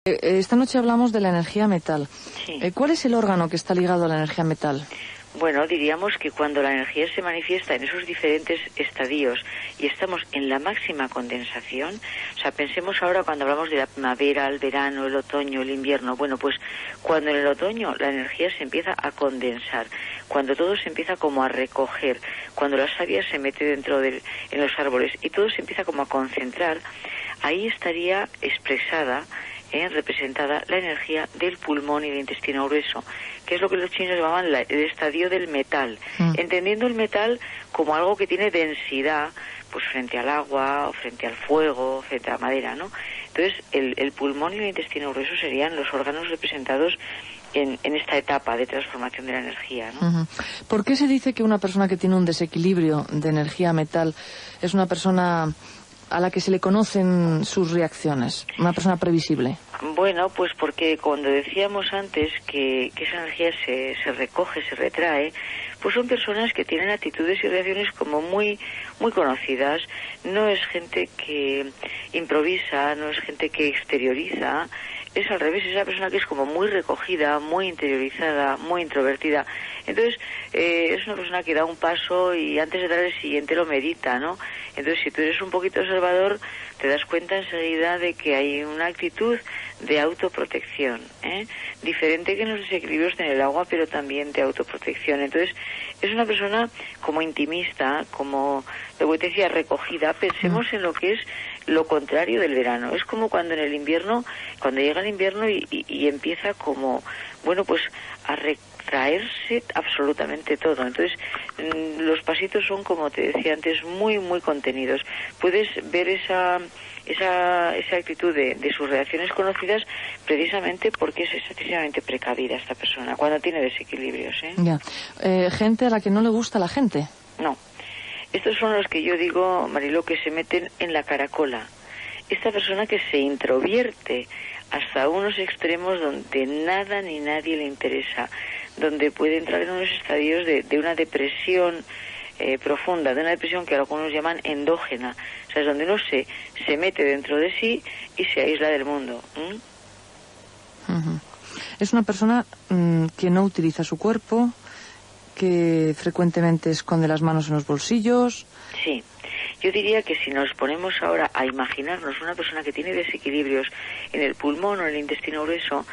Esta noche hablamos de la energía metal. Sí. ¿Cuál es el órgano que está ligado a la energía metal? Bueno, diríamos que cuando la energía se manifiesta en esos diferentes estadios y estamos en la máxima condensación, o sea, pensemos ahora cuando hablamos de la primavera, el verano, el otoño, el invierno. Bueno, pues cuando en el otoño la energía se empieza a condensar, cuando todo se empieza como a recoger, cuando la savia se mete en los árboles y todo se empieza como a concentrar, ahí estaría expresada, representada la energía del pulmón y del intestino grueso, que es lo que los chinos llamaban el estadio del metal, entendiendo el metal como algo que tiene densidad, pues frente al agua, o frente al fuego, frente a la madera, ¿no? Entonces, el pulmón y el intestino grueso serían los órganos representados en esta etapa de transformación de la energía, ¿no? ¿Por qué se dice que una persona que tiene un desequilibrio de energía metal es una persona a la que se le conocen sus reacciones, una persona previsible? Bueno, pues porque cuando decíamos antes que esa energía se recoge, se retrae, pues son personas que tienen actitudes y reacciones como muy conocidas. No es gente que improvisa, no es gente que exterioriza, es al revés, es esa persona que es como muy recogida, muy interiorizada, muy introvertida. Entonces, es una persona que da un paso y antes de dar el siguiente lo medita, ¿no? Entonces, si tú eres un poquito observador, te das cuenta enseguida de que hay una actitud de autoprotección, diferente que en los desequilibrios en el agua, pero también de autoprotección. Entonces, es una persona como intimista, como, lo que te decía, recogida. Pensemos en lo que es lo contrario del verano. Es como cuando en el invierno, cuando llega el invierno y empieza como, bueno, pues a retraerse absolutamente todo. Entonces, los pasitos son, como te decía antes, muy contenidos. Puedes ver esa actitud de sus reacciones conocidas precisamente porque es excesivamente precavida esta persona, cuando tiene desequilibrios. Ya. Gente a la que no le gusta la gente. No. Estos son los que yo digo, Mariló, que se meten en la caracola. Esta persona que se introvierte hasta unos extremos donde nada ni nadie le interesa, donde puede entrar en unos estadios de una depresión profunda, de una depresión que algunos llaman endógena, o sea, es donde uno se mete dentro de sí y se aísla del mundo. Es una persona que no utiliza su cuerpo, que frecuentemente esconde las manos en los bolsillos. Sí, yo diría que si nos ponemos ahora a imaginarnos una persona que tiene desequilibrios en el pulmón o en el intestino grueso,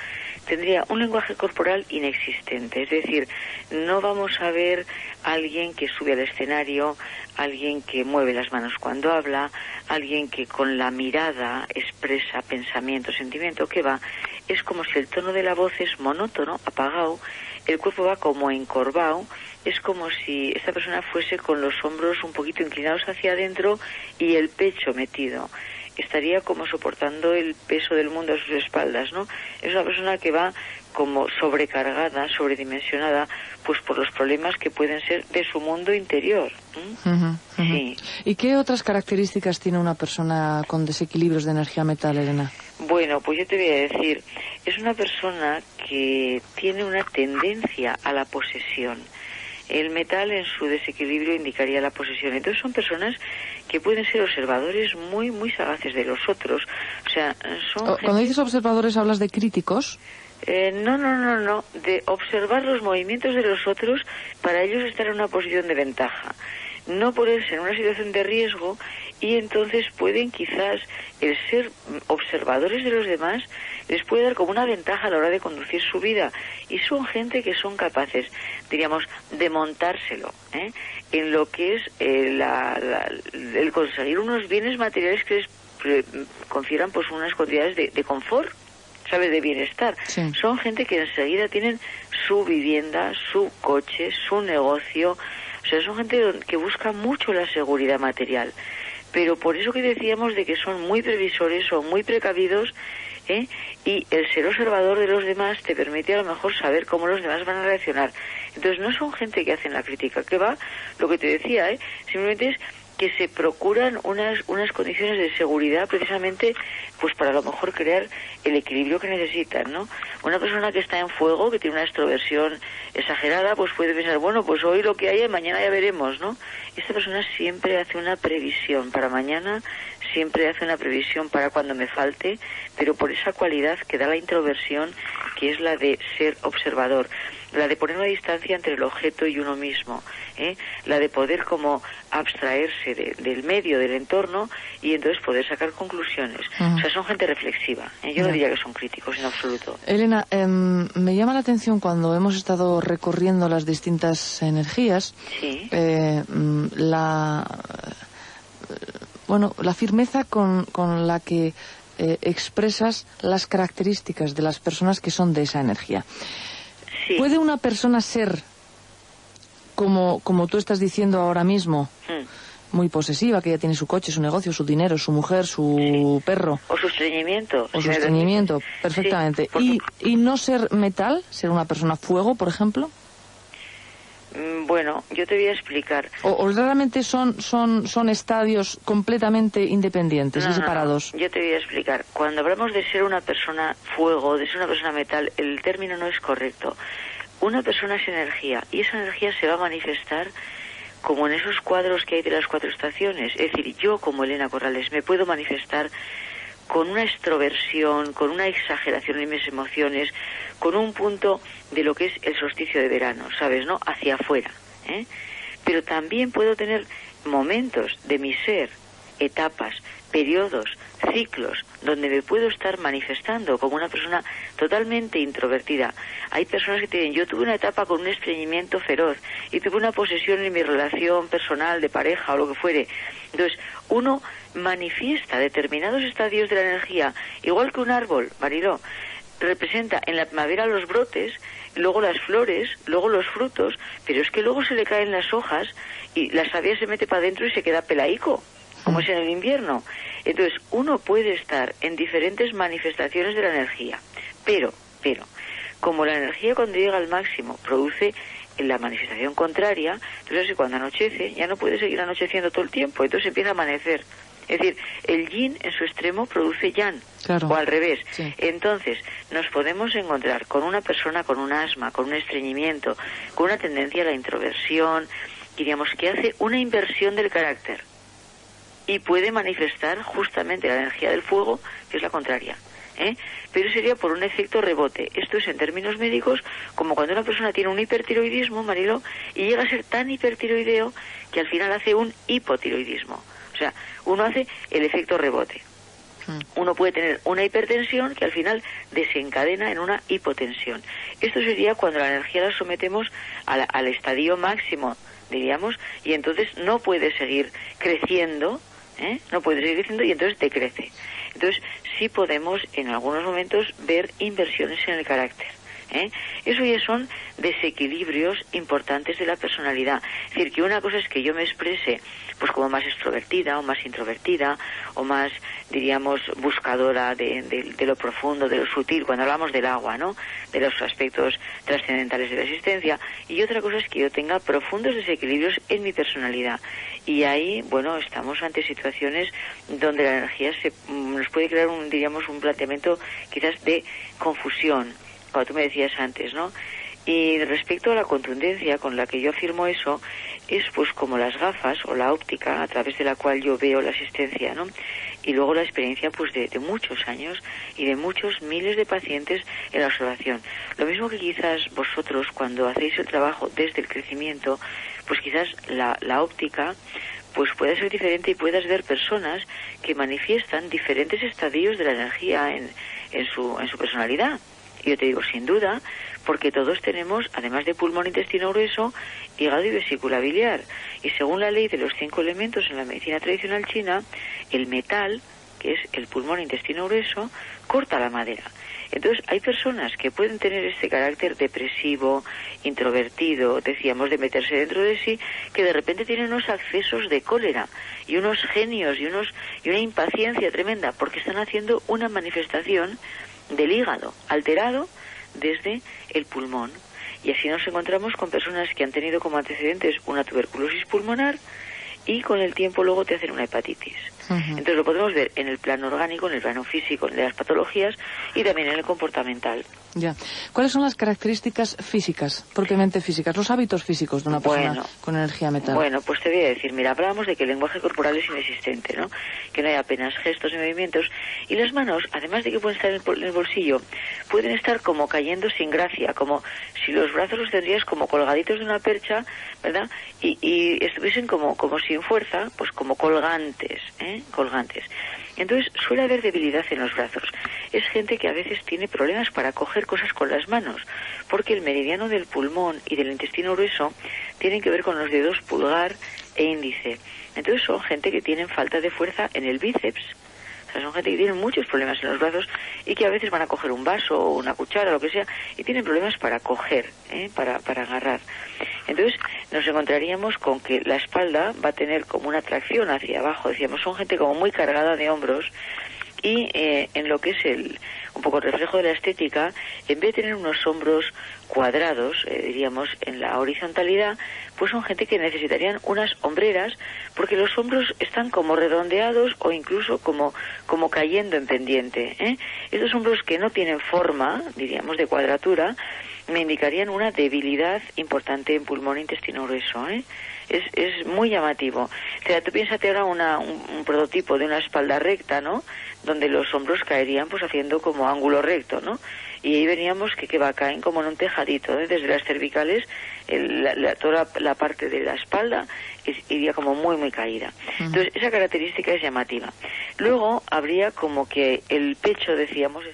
tendría un lenguaje corporal inexistente. Es decir, no vamos a ver a alguien que sube al escenario, alguien que mueve las manos cuando habla, alguien que con la mirada expresa pensamiento, sentimiento, que va. Es como si el tono de la voz es monótono, apagado, el cuerpo va como encorvado, es como si esta persona fuese con los hombros un poquito inclinados hacia adentro y el pecho metido. Estaría como soportando el peso del mundo a sus espaldas, ¿no? Es una persona que va como sobrecargada, sobredimensionada, pues por los problemas que pueden ser de su mundo interior. Sí. ¿Y qué otras características tiene una persona con desequilibrios de energía metal, Elena? Bueno, pues yo te voy a decir, es una persona que tiene una tendencia a la posesión. El metal en su desequilibrio indicaría la posesión. Entonces son personas que pueden ser observadores muy sagaces de los otros. O sea, son Cuando dices observadores, ¿hablas de críticos? No. De observar los movimientos de los otros para ellos estar en una posición de ventaja. No ponerse en una situación de riesgo y entonces pueden quizás el ser observadores de los demás les puede dar como una ventaja a la hora de conducir su vida, y son gente que son capaces, diríamos, de montárselo en lo que es el conseguir unos bienes materiales que les confieran pues unas cantidades de confort, ¿sabes?, de bienestar. Sí. Son gente que enseguida tienen su vivienda, su coche, su negocio. O sea, son gente que busca mucho la seguridad material. Pero por eso que decíamos de que son muy previsores, son muy precavidos, y el ser observador de los demás te permite a lo mejor saber cómo los demás van a reaccionar. Entonces no son gente que hacen la crítica, que va, lo que te decía, simplemente es que se procuran unas condiciones de seguridad precisamente pues para a lo mejor crear el equilibrio que necesitan, ¿no? Una persona que está en fuego, que tiene una extroversión exagerada, pues puede pensar, bueno, pues hoy lo que haya, mañana ya veremos, ¿no? Esta persona siempre hace una previsión para mañana, siempre hace una previsión para cuando me falte, pero por esa cualidad que da la introversión, que es la de ser observador, la de poner una distancia entre el objeto y uno mismo, la de poder como abstraerse del medio, del entorno, y entonces poder sacar conclusiones. O sea, son gente reflexiva. Yo no diría que son críticos en absoluto. Elena, me llama la atención cuando hemos estado recorriendo las distintas energías, sí. La firmeza con la que expresas las características de las personas que son de esa energía. Sí. ¿Puede una persona ser, como tú estás diciendo ahora mismo, muy posesiva, que ya tiene su coche, su negocio, su dinero, su mujer, su perro? O su estreñimiento. O su estreñimiento, perfectamente. Sí, ¿Y no ser metal, ser una persona fuego, por ejemplo? Bueno, yo te voy a explicar. ¿O realmente son estadios completamente independientes y separados? No, yo te voy a explicar. Cuando hablamos de ser una persona fuego, de ser una persona metal, el término no es correcto. Una persona es energía, y esa energía se va a manifestar como en esos cuadros que hay de las 4 estaciones. Es decir, yo como Elena Corrales me puedo manifestar con una extroversión, con una exageración en mis emociones, con un punto de lo que es el solsticio de verano, ¿sabes, no? Hacia afuera, Pero también puedo tener momentos de mi ser, etapas, periodos, ciclos, donde me puedo estar manifestando como una persona totalmente introvertida. Hay personas que te dicen, yo tuve una etapa con un estreñimiento feroz y tuve una posesión en mi relación personal, de pareja o lo que fuere. Entonces, uno manifiesta determinados estadios de la energía, igual que un árbol, Mariló, representa en la primavera los brotes, luego las flores, luego los frutos, pero es que luego se le caen las hojas y la savia se mete para adentro y se queda pelaico, como es en el invierno. Entonces, uno puede estar en diferentes manifestaciones de la energía, pero, como la energía cuando llega al máximo produce la manifestación contraria, entonces cuando anochece ya no puede seguir anocheciendo todo el tiempo, entonces empieza a amanecer. Es decir, el yin en su extremo produce yang, claro, o al revés. Sí. Entonces, nos podemos encontrar con una persona con un asma, con un estreñimiento, con una tendencia a la introversión, diríamos que hace una inversión del carácter y puede manifestar justamente la energía del fuego, que es la contraria. Pero sería por un efecto rebote. Esto es en términos médicos como cuando una persona tiene un hipertiroidismo, Mariló, y llega a ser tan hipertiroideo que al final hace un hipotiroidismo. O sea, uno hace el efecto rebote. Uno puede tener una hipertensión que al final desencadena en una hipotensión. Esto sería cuando la energía la sometemos al estadio máximo, diríamos, y entonces no puede seguir creciendo, no puede seguir creciendo y entonces decrece. Entonces sí podemos en algunos momentos ver inversiones en el carácter. Eso ya son desequilibrios importantes de la personalidad. Es decir, que una cosa es que yo me exprese pues como más extrovertida o más introvertida o más, diríamos, buscadora de lo profundo, de lo sutil, cuando hablamos del agua, ¿no? De los aspectos trascendentales de la existencia. Y otra cosa es que yo tenga profundos desequilibrios en mi personalidad. Y ahí, bueno, estamos ante situaciones donde la energía nos puede crear un planteamiento quizás de confusión, como tú me decías antes, ¿no? Y respecto a la contundencia con la que yo afirmo eso, es pues como las gafas o la óptica a través de la cual yo veo la existencia, ¿no? Y luego la experiencia pues de muchos años y de muchos miles de pacientes en la observación. Lo mismo que quizás vosotros cuando hacéis el trabajo desde el crecimiento, pues quizás la óptica pues puede ser diferente y puedas ver personas que manifiestan diferentes estadios de la energía en su personalidad. Y yo te digo, sin duda, porque todos tenemos, además de pulmón, intestino grueso, hígado y vesícula biliar. Y según la ley de los 5 elementos en la medicina tradicional china, el metal, que es el pulmón, intestino grueso, corta la madera. Entonces, hay personas que pueden tener este carácter depresivo, introvertido, decíamos, de meterse dentro de sí, que de repente tienen unos accesos de cólera y unos genios y una impaciencia tremenda, porque están haciendo una manifestación del hígado alterado desde el pulmón. Y así nos encontramos con personas que han tenido como antecedentes una tuberculosis pulmonar y con el tiempo luego te hacen una hepatitis. Entonces lo podemos ver en el plano orgánico, en el plano físico, en las patologías y también en el comportamental. Ya. ¿Cuáles son las características físicas, propiamente físicas, los hábitos físicos de una persona con energía metal? Bueno, pues te voy a decir, mira, hablábamos de que el lenguaje corporal es inexistente, ¿no? Que no hay apenas gestos y movimientos, y las manos, además de que pueden estar en el bolsillo, pueden estar como cayendo sin gracia, como si los brazos los tendrías como colgaditos de una percha, ¿verdad? Y estuviesen como sin fuerza, pues como colgantes, colgantes. Entonces suele haber debilidad en los brazos. Es gente que a veces tiene problemas para coger cosas con las manos, porque el meridiano del pulmón y del intestino grueso tienen que ver con los dedos pulgar e índice. Entonces son gente que tienen falta de fuerza en el bíceps. O sea, son gente que tienen muchos problemas en los brazos y que a veces van a coger un vaso o una cuchara o lo que sea y tienen problemas para coger, para agarrar. Entonces nos encontraríamos con que la espalda va a tener como una tracción hacia abajo. Decíamos, son gente como muy cargada de hombros y en lo que es un poco el reflejo de la estética, en vez de tener unos hombros cuadrados, diríamos, en la horizontalidad, pues son gente que necesitarían unas hombreras porque los hombros están como redondeados o incluso como cayendo en pendiente. Estos hombros que no tienen forma, diríamos, de cuadratura, me indicarían una debilidad importante en pulmón e intestino grueso. Es muy llamativo. O sea, tú piénsate ahora un prototipo de una espalda recta, ¿no? Donde los hombros caerían pues haciendo como ángulo recto, ¿no? Y ahí veníamos que caen como en un tejadito, desde las cervicales, toda la parte de la espalda iría como muy, muy caída. Entonces, esa característica es llamativa. Luego, habría como que el pecho, decíamos...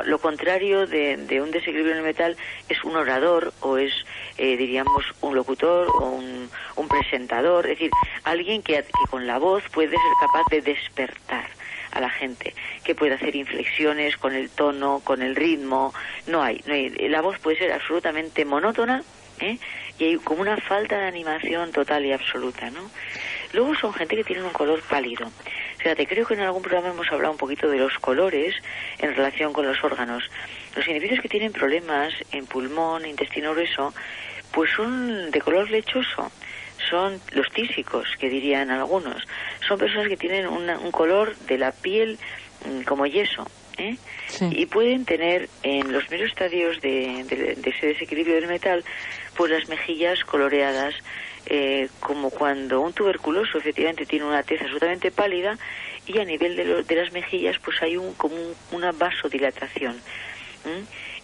Lo contrario de un desequilibrio en el metal es un orador o es, diríamos, un locutor o un presentador, es decir, alguien que con la voz puede ser capaz de despertar a la gente, que puede hacer inflexiones con el tono, con el ritmo. No hay. La voz puede ser absolutamente monótona, y hay como una falta de animación total y absoluta, ¿no? Luego son gente que tiene un color pálido. Fíjate, creo que en algún programa hemos hablado un poquito de los colores en relación con los órganos. Los individuos que tienen problemas en pulmón, intestino grueso, pues son de color lechoso. Son los tísicos, que dirían algunos. Son personas que tienen un color de la piel como yeso. Sí. Y pueden tener en los primeros estadios de ese desequilibrio del metal, pues las mejillas coloreadas, como cuando un tuberculoso efectivamente tiene una tez absolutamente pálida y a nivel de las mejillas pues hay como una vasodilatación.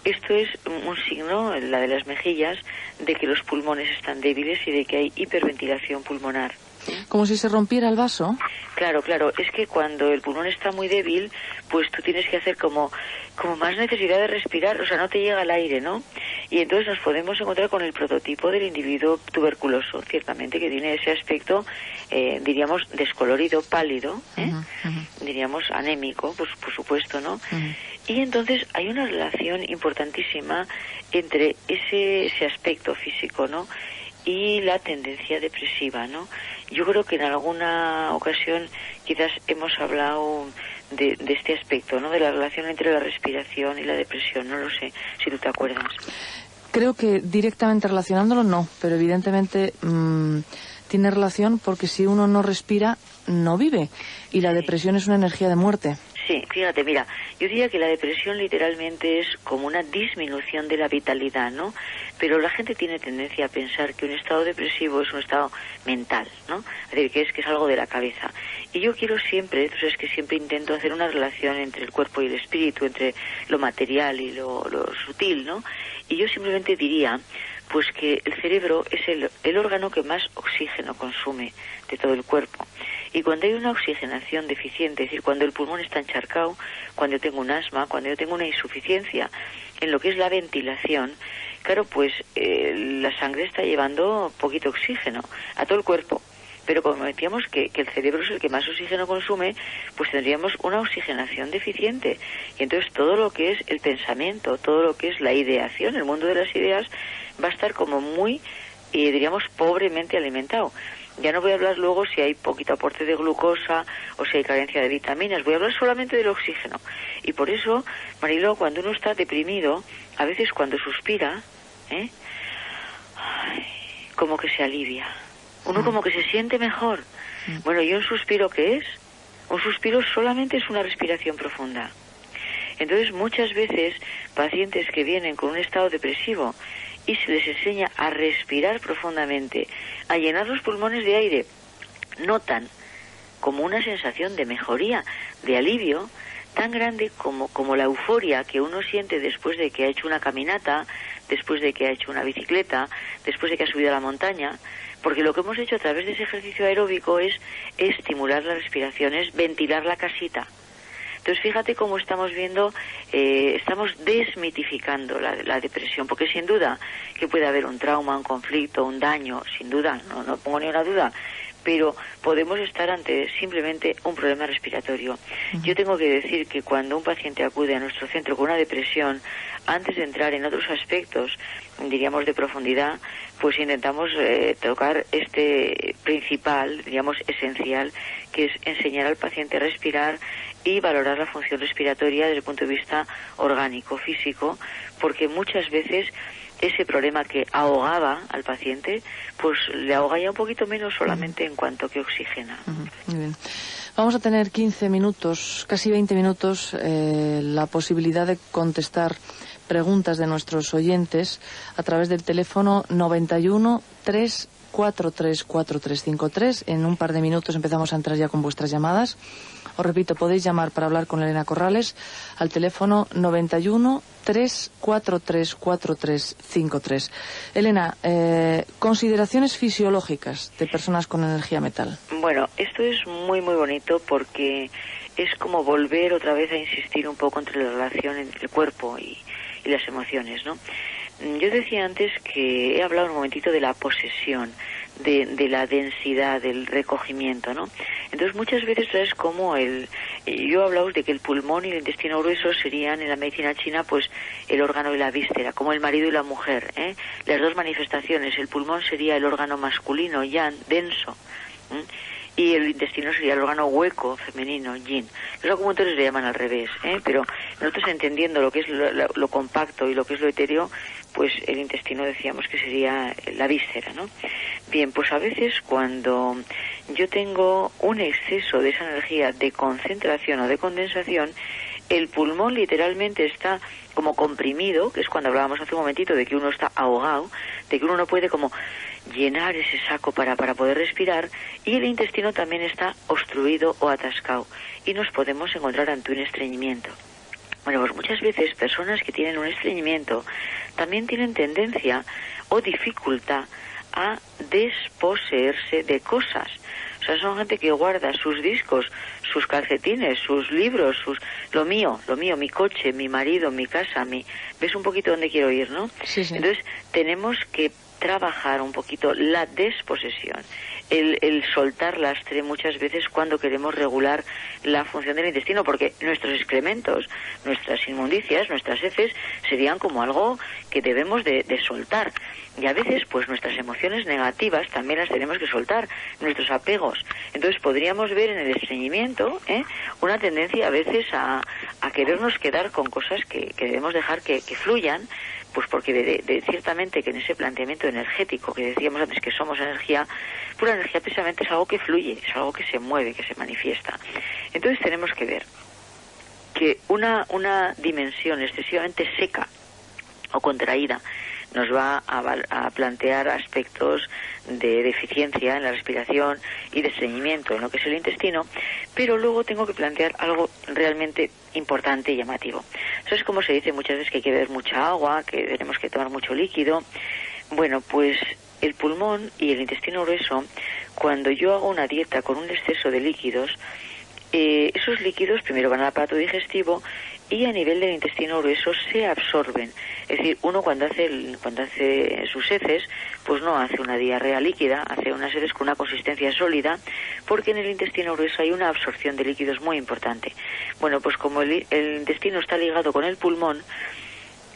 Esto es un signo, la de las mejillas, de que los pulmones están débiles y de que hay hiperventilación pulmonar. Como si se rompiera el vaso. Claro, es que cuando el pulmón está muy débil, pues tú tienes que hacer como más necesidad de respirar, o sea, no te llega el aire, ¿no? Y entonces nos podemos encontrar con el prototipo del individuo tuberculoso, ciertamente, que tiene ese aspecto, diríamos, descolorido, pálido, diríamos, anémico, pues por supuesto, ¿no? Y entonces hay una relación importantísima entre ese aspecto físico, ¿no?, y la tendencia depresiva, ¿no? Yo creo que en alguna ocasión quizás hemos hablado de este aspecto, ¿no?, de la relación entre la respiración y la depresión. No lo sé si tú te acuerdas. Creo que directamente relacionándolo no, pero evidentemente tiene relación porque si uno no respira, no vive. Y la depresión es una energía de muerte. Sí, fíjate, mira, yo diría que la depresión literalmente es como una disminución de la vitalidad, ¿no? Pero la gente tiene tendencia a pensar que un estado depresivo es un estado mental, ¿no? Es decir, que es algo de la cabeza. Y yo quiero siempre, tú sabes que siempre intento hacer una relación entre el cuerpo y el espíritu, entre lo material y lo sutil, ¿no? Y yo simplemente diría, pues que el cerebro es el órgano que más oxígeno consume de todo el cuerpo. Y cuando hay una oxigenación deficiente, es decir, cuando el pulmón está encharcado, cuando yo tengo un asma, cuando yo tengo una insuficiencia en lo que es la ventilación, claro, pues la sangre está llevando poquito oxígeno a todo el cuerpo. Pero como decíamos que el cerebro es el que más oxígeno consume, pues tendríamos una oxigenación deficiente. Y entonces todo lo que es el pensamiento, todo lo que es la ideación, el mundo de las ideas, va a estar como muy, diríamos, pobremente alimentado. Ya no voy a hablar luego si hay poquito aporte de glucosa o si hay carencia de vitaminas, voy a hablar solamente del oxígeno. Y por eso, Mariló, cuando uno está deprimido, a veces cuando suspira, como que se alivia. Uno como que se siente mejor. Bueno, ¿y un suspiro qué es? Un suspiro solamente es una respiración profunda. Entonces, muchas veces, pacientes que vienen con un estado depresivo y se les enseña a respirar profundamente, a llenar los pulmones de aire, notan como una sensación de mejoría, de alivio, tan grande como la euforia que uno siente después de que ha hecho una caminata, después de que ha hecho una bicicleta, después de que ha subido a la montaña, porque lo que hemos hecho a través de ese ejercicio aeróbico es estimular la respiración, es ventilar la casita. Entonces, fíjate cómo estamos viendo, estamos desmitificando la depresión, porque sin duda que puede haber un trauma, un conflicto, un daño, sin duda, no pongo ni una duda, pero podemos estar ante simplemente un problema respiratorio. Yo tengo que decir que cuando un paciente acude a nuestro centro con una depresión, antes de entrar en otros aspectos, diríamos de profundidad, pues intentamos tocar este principal, diríamos esencial, que es enseñar al paciente a respirar y valorar la función respiratoria desde el punto de vista orgánico, físico, porque muchas veces ese problema que ahogaba al paciente, pues le ahoga ya un poquito menos solamente en cuanto que oxigena. Muy bien. Vamos a tener 15 minutos, casi 20 minutos, la posibilidad de contestar preguntas de nuestros oyentes a través del teléfono 91 343 4353. En un par de minutos empezamos a entrar ya con vuestras llamadas. Os repito, podéis llamar para hablar con Elena Corrales al teléfono 91 343 4353. Elena, consideraciones fisiológicas de personas con energía metal. Bueno, esto es muy muy bonito porque es como volver otra vez a insistir un poco entre la relación entre el cuerpo y las emociones, ¿no? Yo decía antes que he hablado un momentito de la posesión, de la densidad, del recogimiento, ¿no? Entonces muchas veces es como yo hablaba de que el pulmón y el intestino grueso serían en la medicina china pues el órgano y la víscera, como el marido y la mujer, las dos manifestaciones. El pulmón sería el órgano masculino, yang, denso, y el intestino sería el órgano hueco, femenino, yin. Los acupunktores le llaman al revés, pero nosotros entendiendo lo que es lo compacto y lo que es lo etéreo, pues el intestino decíamos que sería la víscera, ¿no? Bien, pues a veces cuando yo tengo un exceso de esa energía de concentración o de condensación, el pulmón literalmente está como comprimido, que es cuando hablábamos hace un momentito de que uno está ahogado, de que uno no puede como llenar ese saco para poder respirar, y el intestino también está obstruido o atascado y nos podemos encontrar ante un estreñimiento. Bueno, pues muchas veces personas que tienen un estreñimiento también tienen tendencia o dificultad a desposeerse de cosas. O sea, son gente que guarda sus discos, sus calcetines, sus libros, lo mío, mi coche, mi marido, mi casa, ¿ves un poquito dónde quiero ir, no? Sí, sí. Entonces, tenemos que trabajar un poquito la desposesión, el soltar lastre muchas veces cuando queremos regular la función del intestino, porque nuestros excrementos, nuestras inmundicias, nuestras heces serían como algo que debemos de soltar, y a veces pues nuestras emociones negativas también las tenemos que soltar, nuestros apegos. Entonces podríamos ver en el estreñimiento una tendencia a veces a querernos quedar con cosas que debemos dejar que fluyan, pues porque ciertamente que en ese planteamiento energético que decíamos antes que somos energía, pura energía precisamente es algo que fluye, es algo que se mueve, que se manifiesta. Entonces tenemos que ver que una dimensión excesivamente seca o contraída nos va a plantear aspectos de deficiencia en la respiración y de estreñimiento en lo que es el intestino, pero luego tengo que plantear algo realmente importante y llamativo. Eso es como se dice muchas veces que hay que beber mucha agua, que tenemos que tomar mucho líquido. Bueno, pues el pulmón y el intestino grueso, cuando yo hago una dieta con un exceso de líquidos, esos líquidos primero van al aparato digestivo y a nivel del intestino grueso se absorben. Es decir, uno cuando hace sus heces, pues no hace una diarrea líquida, hace unas heces con una consistencia sólida, porque en el intestino grueso hay una absorción de líquidos muy importante. Bueno, pues como el intestino está ligado con el pulmón,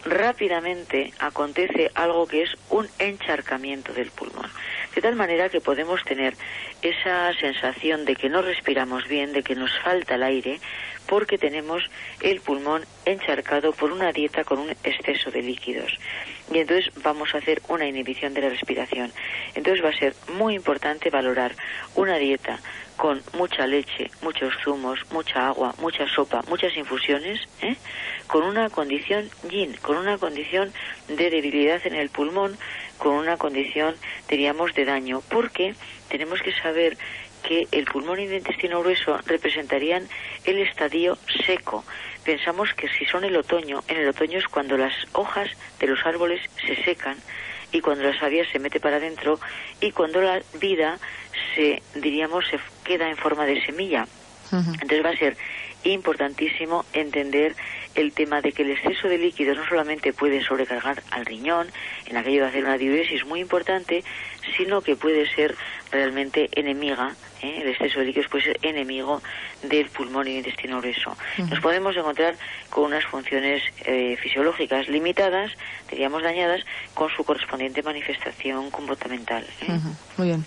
rápidamente acontece algo que es un encharcamiento del pulmón. de tal manera que podemos tener esa sensación de que no respiramos bien, de que nos falta el aire, porque tenemos el pulmón encharcado por una dieta con un exceso de líquidos. Y entonces vamos a hacer una inhibición de la respiración. Entonces va a ser muy importante valorar una dieta con mucha leche, muchos zumos, mucha agua, mucha sopa, muchas infusiones, con una condición yin, con una condición de debilidad en el pulmón, con una condición, diríamos, de daño, porque tenemos que saber que el pulmón y el intestino grueso representarían el estadio seco. Pensamos que si son el otoño, en el otoño es cuando las hojas de los árboles se secan y cuando la savia se mete para adentro y cuando la vida se queda en forma de semilla. Entonces va a ser importantísimo entender el tema de que el exceso de líquidos no solamente puede sobrecargar al riñón, en aquello de hacer una diuresis muy importante, sino que puede ser realmente enemiga, el exceso de líquidos puede ser enemigo del pulmón y del intestino grueso. Nos podemos encontrar con unas funciones fisiológicas limitadas, diríamos dañadas, con su correspondiente manifestación comportamental. Muy bien.